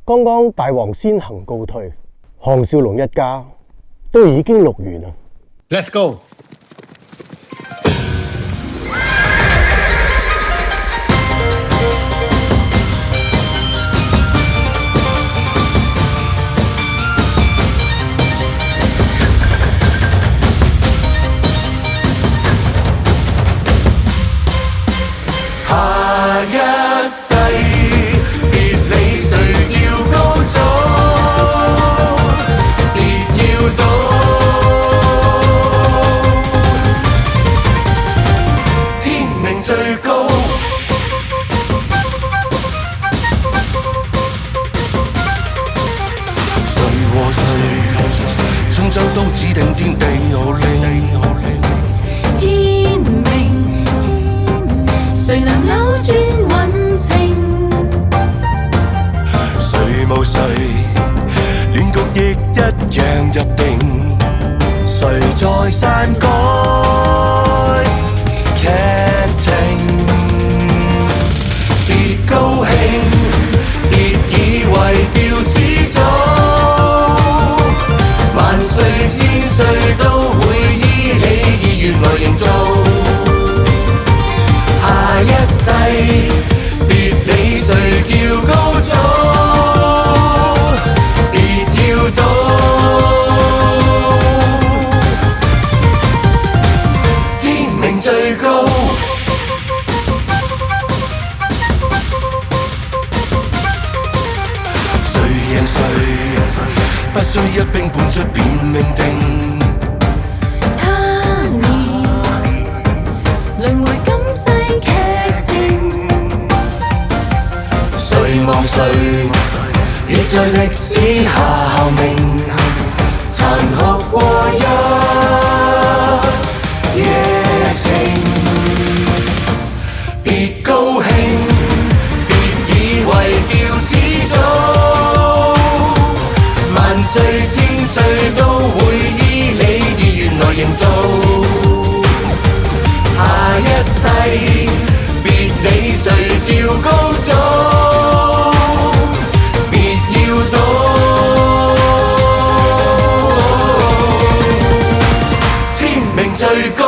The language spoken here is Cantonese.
剛剛大王先行告退，項少龍一家都已經錄完啦。Let's go。下一世別理誰要高祖，別要賭，天命最高。誰和誰？春秋都指定天地，好利好利。天命，誰能扭轉運程？誰無誰，亂局亦一樣入定。誰在篡改劇情？別高興，別以為調始祖，萬歲千歲都會依你意願來營造。下一世別理誰叫高祖，別要賭，天命最高。誰贏誰，不需一兵半出便命定。他年輪迴今世劇情，誰望誰，亦在歷史下效命，殘酷過一夜情。別高興，別以為調始祖，萬歲千歲都會依你意願來營造。下一世別理誰叫高祖，別要賭，天命最高。